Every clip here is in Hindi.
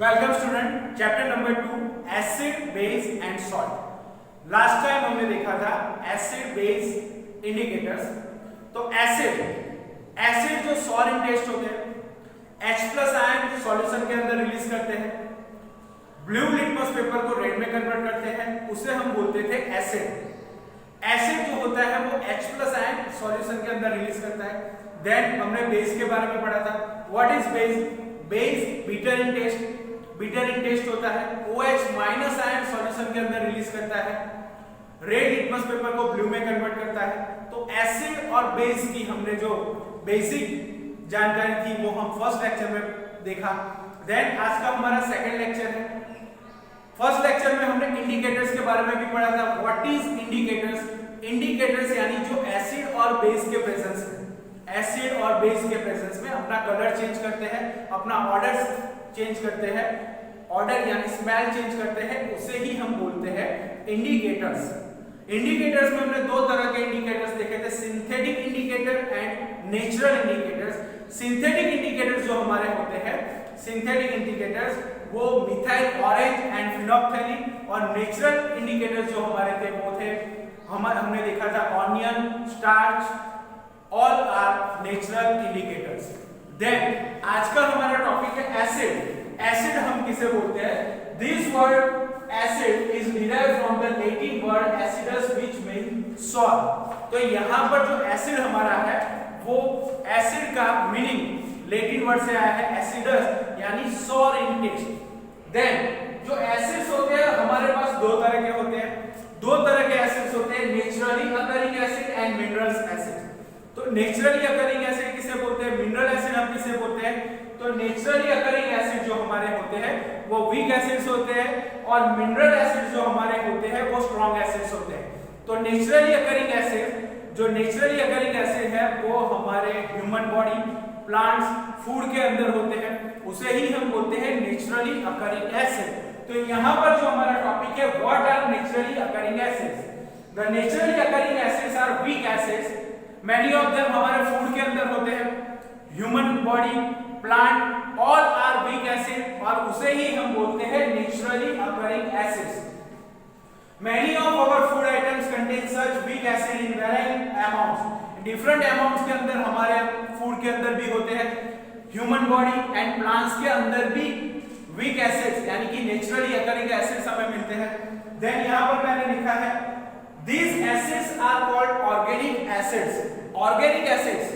Welcome student, chapter number 2 acid base and salt. Last time हमने देखा था एसिड बेस इंडिकेटर्स। तो एसिड जो सॉर इन टेस्ट होते हैं H+ आयन सॉल्यूशन के अंदर रिलीज करते हैं, ब्लू लिटमस पेपर को रेड में कन्वर्ट करते हैं, उसे हम बोलते थे एसिड जो होता है वो H+ आयन सॉल्यूशन के अंदर रिलीज करता है। देन हमने बेस के बारे में पढ़ा था। What is base bitter in taste होता है, OH- आयन सॉल्यूशन के अंदर रिलीज करता है, रेड लिटमस पेपर को ब्लू में कन्वर्ट करता है। तो एसिड और बेस की हमने जो बेसिक जानकारी थी वो हम फर्स्ट लेक्चर में देखा। देन आज का हमारा सेकंड लेक्चर है। फर्स्ट लेक्चर में हमने इंडिकेटर्स के बारे में भी पढ़ा था। व्हाट इज इंडिकेटर्स यानी जो एसिड और बेस के प्रेजेंस में अपना कलर चेंज करते हैं, अपना ऑर्डर चेंज करते हैं, ऑर्डर यानी स्मेल चेंज करते हैं, उसे ही हम बोलते हैं इंडिकेटर्स। इंडिकेटर्स में हमने दो तरह के इंडिकेटर्स देखे थे, synthetic indicator and natural indicators. Synthetic indicators जो हमारे होते हैं, सिंथेटिक इंडिकेटर्स वो मिथाइल ऑरेंज एंड फिनोक्सेलिन, और नेचुरल इंडिकेटर्स जो हमारे थे वो थे हमने देखा था onion, starch, all are natural indicators. Then आज का हमारा टॉपिक है एसिड हम किसे बोलते हैं? This word acid is derived from the Latin word acidus which means sour. तो यहां पर जो एसिड हमारा है वो एसिड का मीनिंग लैटिन वर्ड से आया है एसिडस यानी सॉर इन टेस्ट। देन जो एसिड्स होते हैं हमारे पास दो तरह के होते हैं, एसिड्स होते हैं, naturally occurring acid and minerals acid. तो नेचुरली अकरिंग एसिड किसे बोलते हैं, मिनरल एसिड हम किसे बोलते हैं? तो नेचुरली अकरिंग एसिड जो हमारे होते हैं वो वीक एसिड्स होते हैं, और मिनरल एसिड जो हमारे होते हैं वो स्ट्रॉन्ग एसिड्स होते हैं। तो नेचुरली अकरिंग एसिड है वो हमारे ह्यूमन बॉडी, प्लांट्स, फूड के अंदर होते हैं, उसे ही हम बोलते हैं नेचुरली अकरिंग एसिड। तो यहाँ पर जो हमारा टॉपिक है what are naturally occurring acids? The naturally occurring acids are weak acids, many of them हमारे फूड के अंदर होते हैं, human body, plant, all are weak acid, और उसे ही हम बोलते हैं naturally occurring acids. Many of our food items contain such weak acid in varying amounts. Different amounts के अंदर हमारे फूड के अंदर भी होते हैं, ह्यूमन बॉडी एंड प्लांट्स के अंदर भी वीक एसिड्स यानी कि नेचुरली अकरिंग एसिड्स हमें मिलते हैं। देन यहां पर मैंने लिखा है these acids are called organic acids। Organic acids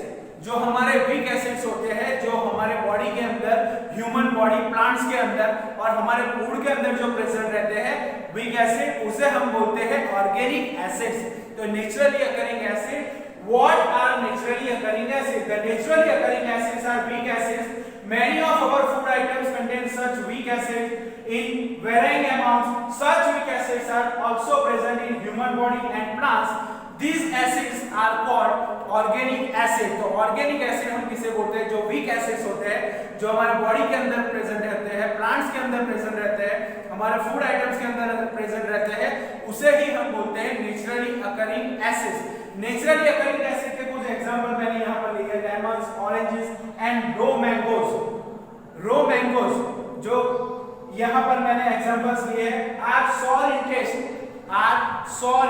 जो हमारे वीक एसिड्स होते हैं, जो हमारे बॉडी के अंदर, ह्यूमन बॉडी, प्लांट्स के अंदर और हमारे फूड के अंदर जो प्रेजेंट रहते हैं वीक एसिड, उसे हम बोलते हैं ऑर्गेनिक एसिड्स। तो naturally occurring acid, what are naturally occurring acid? The naturally occurring acids are weak acids, many of our food items contain such weak acids in varying amounts. Such weak acids are also present in human body and plants. These acids are called organic acid। तो organic acid हम किसे बोलते हैं? जो weak acids होते हैं, जो हमारे बॉडी के अंदर प्रेजेंट रहते हैं, प्लांट्स के अंदर प्रेजेंट रहते हैं, हमारे फूड आइटम्स के अंदर प्रेजेंट रहते हैं, उसे ही हम बोलते हैं naturally occurring acids. Naturally occurring acid के कुछ एग्जांपल मैंने यहाँ पर लिखे, lemons, oranges and raw mangoes जो यहाँ पर मैंने एग्जांपल्स लिए हैं, are sour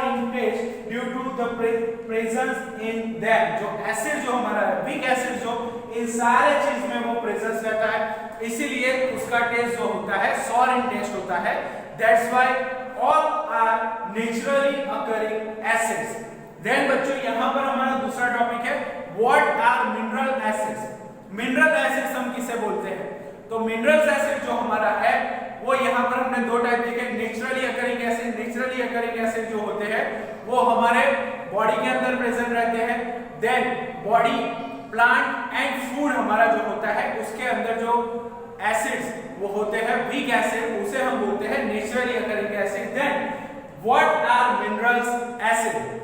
in taste due to the presence in them. जो एसिड जो हमारा है, वीक एसिड जो इन सारे चीज में वो प्रेजेंस रहता है, इसीलिए उसका टेस्ट जो होता है सॉर इन टेस्ट होता है। That's why all are naturally occurring acids. Then बच्चों यहाँ पर हमारा दूसरा टॉपिक है what are mineral acids. Mineral acids हम किसे बोलते हैं? तो मिनरल एसिड जो हमारा है वो यहाँ पर हमने दो टाइप देखे, नेचुरली अकरिंग एसिड जो होते हैं वो हमारे बॉडी के अंदर प्रेजेंट रहते हैं। Then body, plant and food हमारा जो होता है उसके अंदर जो एसिड्स वो होते हैं वीक एसिड, उसे हम बोलते हैं naturally occurring acid. Then what are minerals acid?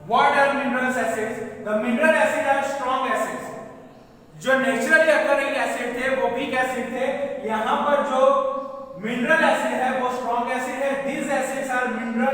What are mineral acids? The mineral acids are strong acids। जो नेचुरली अकरिंग एसिड थे वो वीक एसिड थे, यहाँ पर जो मिनरल एसिड है वो स्ट्रॉन्ग एसिड है। These acids are mineral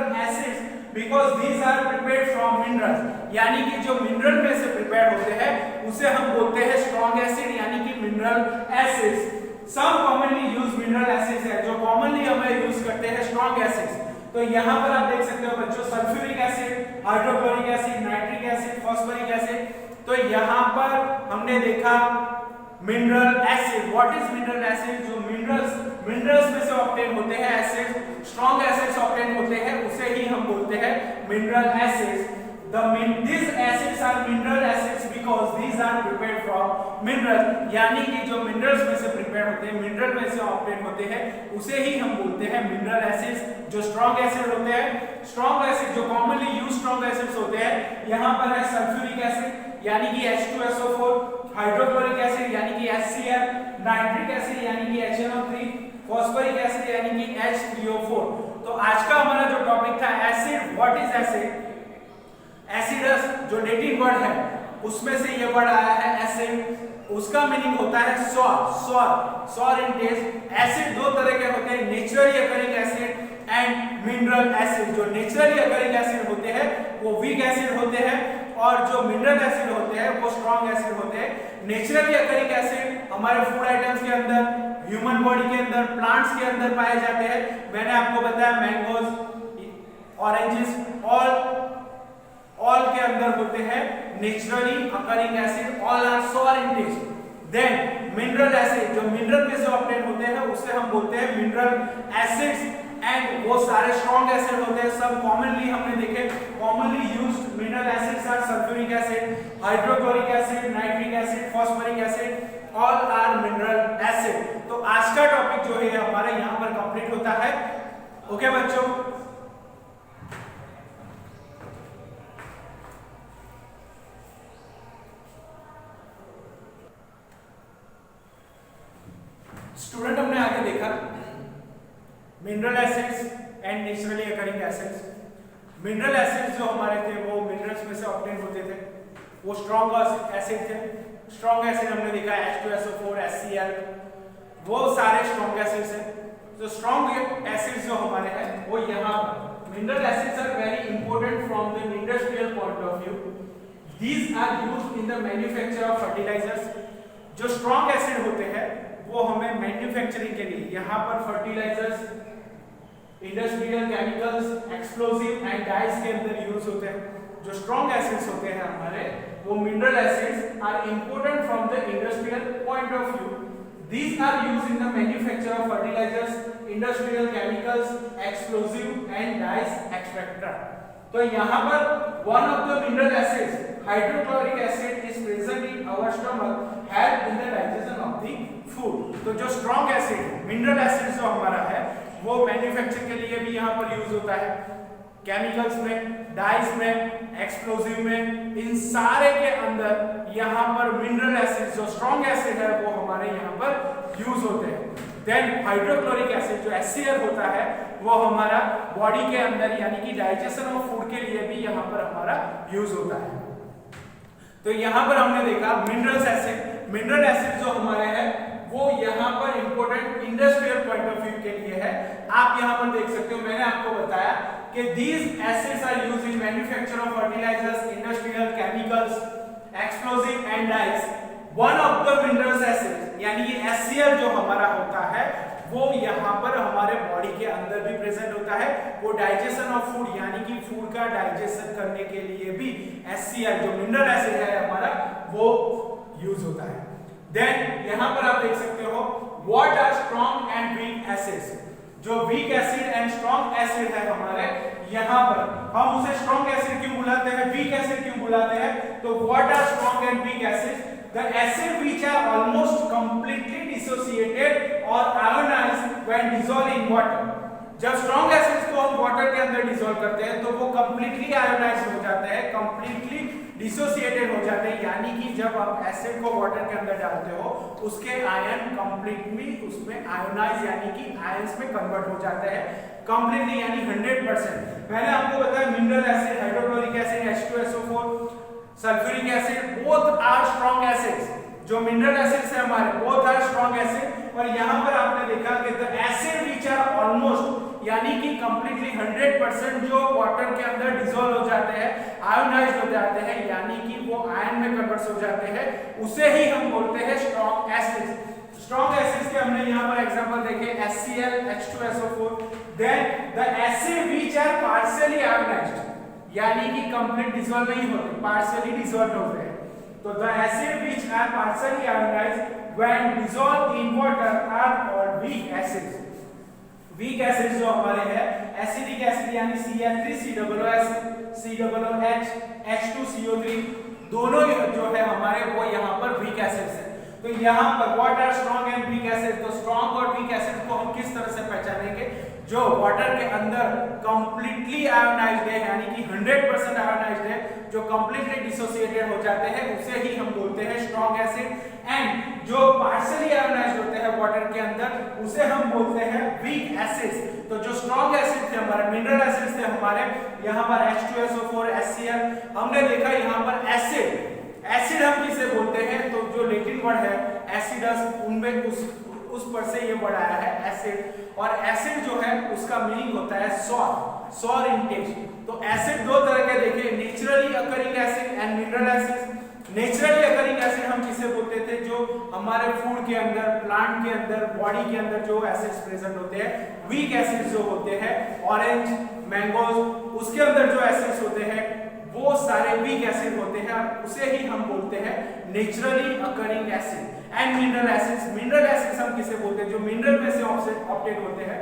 because these are prepared from minerals, यानी कि जो मिनरल में से प्रिपेयर होते हैं उसे हम बोलते हैं स्ट्रॉन्ग एसिड यानी कि मिनरल एसिड्स। सम कॉमनली यूज मिनरल एसिड्स है जो कॉमनली हम यूज करते हैं स्ट्रॉन्ग एसिड्स। तो यहाँ पर आप देख सकते हो बच्चों sulphuric acid, hydrochloric acid, nitric acid, phosphoric acid. तो यहाँ पर हमने देखा mineral acid. What is mineral acid? जो मिनरल्स में से ऑब्टेन होते हैं एसिड, स्ट्रॉन्ग एसिड्स ऑब्टेन होते हैं उसे ही हम बोलते हैं mineral acids. These acids are mineral acids because these are prepared from mineral, यानी कि जो मिनरल्स में से प्रिपेयर होते हैं, मिनरल में से ऑब्टेन होते हैं उसे ही हम बोलते हैं मिनरल एसिड्स। जो स्ट्रॉन्ग एसिड होते हैं, स्ट्रॉन्ग एसिड जो कॉमनली यूज स्ट्रॉन्ग एसिड्स होते हैं, यहाँ पर है सल्फ्यूरिक एसिड यानी कि H2SO4, हाइड्रोक्लोरिक एसिड यानी कि HCl, नाइट्रिक एसिड यानी कि HNO3, फास्फोरिक एसिड यानी कि H3O4। तो आज का हमारा जो टॉपिक था acid, what is acid? Acidus जो लेटिन वर्ड है उसमें से ये वर्ड आया है एसिड, उसका मीनिंग होता है सॉर इन टेस्ट। एसिड दो तरह के होते हैं, naturally occurring acid and mineral acid. जो नेचुरली अकरिंग एसिड होते हैं वो वीक एसिड होते हैं और जो मिनरल एसिड होते हैं वो स्ट्रॉन्ग एसिड होते हैं। नेचुरली अकरिंग एसिड हमारे फूड आइटम्स के अंदर, ह्यूमन बॉडी के अंदर, प्लांट्स के अंदर पाए जाते हैं। मैंने आपको बताया मैंगोज, ऑरेंजेस ऑल के अंदर होते हैं naturally occurring acid, all are sour in taste. Then mineral acid जो मिनरल में से ऑब्टेन होते हैं उसे हम बोलते हैं मिनरल एसिड्स एंड वो सारे स्ट्रॉन्ग एसिड होते हैं। सब कॉमनली हमने देखे, commonly used mineral acids are sulphuric acid, hydrochloric acid, nitric acid, phosphoric acid, all are mineral acid. तो आज का टॉपिक जो है हमारा यहाँ पर कंप्लीट होता है। ओके बच्चों, स्टूडेंट हमने आगे देखा mineral acids and naturally occurring acids. Mineral acids जो हमारे थे वो मिनरल्स में से ऑब्टेन होते थे, वो स्ट्रॉन्ग एसिड थे। स्ट्रॉन्ग एसिड हमने देखा H2SO4, HCl, वो सारे स्ट्रॉन्ग एसिड्स हैं। तो स्ट्रॉन्ग एसिड्स जो हमारे हैं वो यहाँ पर mineral acids are very important from the industrial point of view. These are used in the manufacture of fertilizers. जो स्ट्रॉन्ग एसिड होते हैं वो हमें मैन्युफैक्चरिंग के लिए यहाँ पर fertilizers, industrial chemicals, explosive and dyes के अंदर यूज होते हैं। जो स्ट्रॉन्ग एसिड्स होते हैं हमारे वो mineral acids are important from the industrial point of view. These are used in the manufacture of fertilizers, industrial chemicals, explosive and dyes, etc. तो यहाँ पर one of the mineral acids, hydrochloric acid, is present in our stomach, help in the digestion of the food. तो जो strong acid, mineral acid जो हमारा है, वो मैन्युफैक्चर के लिए भी यहाँ पर यूज होता है, केमिकल्स में, डाइज में, एक्सप्लोसिव में, इन सारे के अंदर यहाँ पर मिनरल एसिड जो स्ट्रॉन्ग एसिड है वो हमारे यहाँ पर यूज होते हैं। देन हाइड्रोक्लोरिक एसिड जो HCl होता है वो हमारा बॉडी के अंदर यानी कि डाइजेशन ऑफ फूड के लिए भी यहाँ पर हमारा यूज होता है। तो यहाँ पर हमने देखा मिनरल एसिड जो हमारे हैं वो यहाँ पर important industrial point of view के लिए है। आप यहाँ पर देख सकते हो, मैंने आपको बताया कि these acids are used in manufacture of fertilizers, industrial chemicals, explosive and dyes. One of the mineral acids यानी कि HCl जो हमारा होता है वो यहाँ पर हमारे बॉडी के अंदर भी प्रेजेंट होता है। वो डाइजेशन ऑफ फूड यानी कि फूड का डाइजेशन करने के लिए भी HCl जो मिनरल एसिड है हमारा वो यूज होता है। देन यहाँ पर आप देख सकते हो what are strong and weak acids. जो weak acid and strong acid है हमारे यहाँ पर, हम उसे स्ट्रॉन्ग एसिड क्यों बुलाते हैं, वीक एसिड क्यों बुलाते हैं? तो what are strong and weak acids? The acid which are almost completely dissociated और ionised when dissolve in water. जब स्ट्रॉन्ग एसिड्स को हम वाटर के अंदर डिसॉल्व करते हैं तो वो कंप्लीटली आयोनाइज्ड हो जाते हैं, कंप्लीटली डिसोसिएटेड हो जाते हैं। यानी कि जब आप एसिड को वाटर के अंदर डालते हो उसके आयन कंप्लीटली उसमें आयोनाइज यानी कि आयंस में कन्वर्ट हो जाते हैं कंप्लीटली यानी 100%। मैंने आपको बताया mineral acid, hydrochloric acid, H2SO4, sulphuric acid both are strong acids. जो मिनरल एसिड्स है हमारे बोथ आर स्ट्रॉन्ग एसिड। और यहाँ पर आपने देखा कि the acid which are almost यानी कि कंप्लीटली 100% जो वाटर के अंदर डिसॉल्व हो जाते हैं, आयोनाइज्ड हो जाते हैं, यानी कि वो आयन में कन्वर्ट हो जाते हैं, उसे ही हम बोलते हैं स्ट्रॉन्ग एसिड्स। स्ट्रॉन्ग एसिड्स के हमने यहाँ पर एग्जांपल देखे HCl, H2SO4, then the acid which are partially ionised, यानी कि कंप्लीट डिसॉल्व नहीं होते, पार्शियली डिसॉल्व होते हैं। तो the acid which are partially ionised when dissolved in water are called weak acids। Weak acid जो हमारे हैं एसिडिक एसिड यानी Cl3COOH, COOH, H2CO3, दोनों जो है हमारे वो यहाँ पर वीक एसिड्स हैं। तो यहाँ पर what are strong and weak acid, तो स्ट्रॉन्ग और वीक एसिड को हम किस तरह से पहचानेंगे? जो वाटर के अंदर कंप्लीटली आयोनाइज्ड है, यानी कि 100% आयोनाइज्ड है, जो कंप्लीटली डिसोसिएटेड हो जाते हैं, उसे ही हम बोलते हैं स्ट्रॉन्ग एसिड। एंड जो पार्शियली आयोनाइज्ड होते हैं वाटर के अंदर, उसे हम बोलते हैं वीक एसिड्स। तो जो स्ट्रॉन्ग एसिड थे हमारे, मिनरल एसिड्स थे हमारे, यहाँ पर H2SO4, HCl, हमने देखा यहाँ पर एसिड। एसिड हम किसे बोलते हैं? तो जो लैटिन वर्ड है एसिडस, उनमें उस पर से ये वर्ड आया है एसिड। और एसिड जो है उसका मीनिंग होता है सॉर इन टेस्ट। तो एसिड दो तरह के देखे, naturally occurring acid and mineral acid. Naturally occurring acid हम किसे बोलते थे? जो हमारे फूड के अंदर, प्लांट के अंदर, बॉडी के अंदर जो एसिड्स प्रेजेंट होते हैं। वीक एसिड्स जो होते हैं ऑरेंज, मैंगोज, उसके अंदर जो एसिड्स होते हैं वो सारे वीक एसिड होते हैं, उसे ही हम बोलते हैं naturally occurring acid. And mineral acids, mineral acids हम किसे बोलते हैं? जो मिनरल में से ऑब्टेन होते हैं,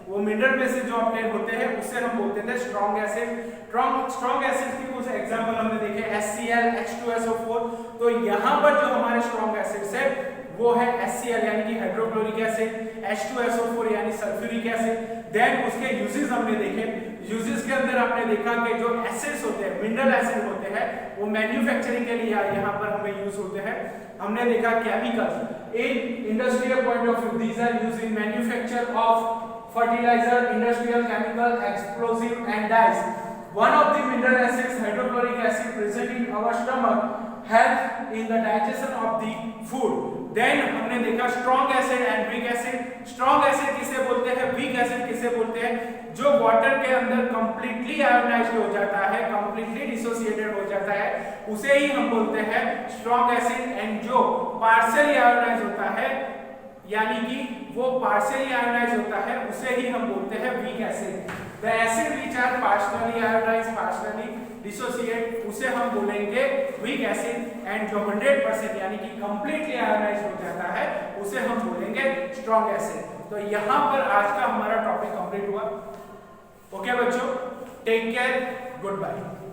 वो मिनरल में से जो ऑब्टेन होते हैं उसे हम बोलते थे स्ट्रॉन्ग एसिड। स्ट्रॉन्ग एसिड की कुछ एग्जांपल हमने देखे HCl, H2SO4। तो यहाँ पर जो हमारे स्ट्रॉन्ग एसिड्स है वो है HCl यानी कि हाइड्रोक्लोरिक एसिड, H2SO4 यानी सल्फ्यूरिक एसिड। देन उसके यूजेस हमने देखे, यूजेस के अंदर आपने देखा कि जो एसिड्स होते हैं, मिनरल एसिड होते हैं, वो मैन्युफैक्चरिंग के लिए यहाँ पर हमें यूज होते हैं। हमने देखा chemicals in industrial point of view, these are used in manufacture of fertilizer, industrial chemical, explosive and dyes. One of the mineral acids, hydrochloric acid, present in our stomach help in the digestion of the food. Then हमने देखा strong acid and weak acid. Strong acid किसे बोलते हैं? weak acid किसे बोलते हैं? जो वाटर के अंदर completely ionized हो जाता है, completely dissociated हो जाता है, उसे ही हम बोलते हैं strong acid। and जो partially ionized होता है, यानी कि वो पार्शियली आयोनाइज होता है, उसे ही हम बोलते हैं weak acid. The acid which are partially ionise, partially dissociate, उसे हम बोलेंगे वीक एसिड। एंड जो 100% यानी कि कंप्लीटली आयोनाइज हो जाता है, उसे हम बोलेंगे स्ट्रॉन्ग एसिड। तो यहाँ पर आज का हमारा टॉपिक कंप्लीट हुआ। ओके बच्चों, टेक केयर, गुड बाय।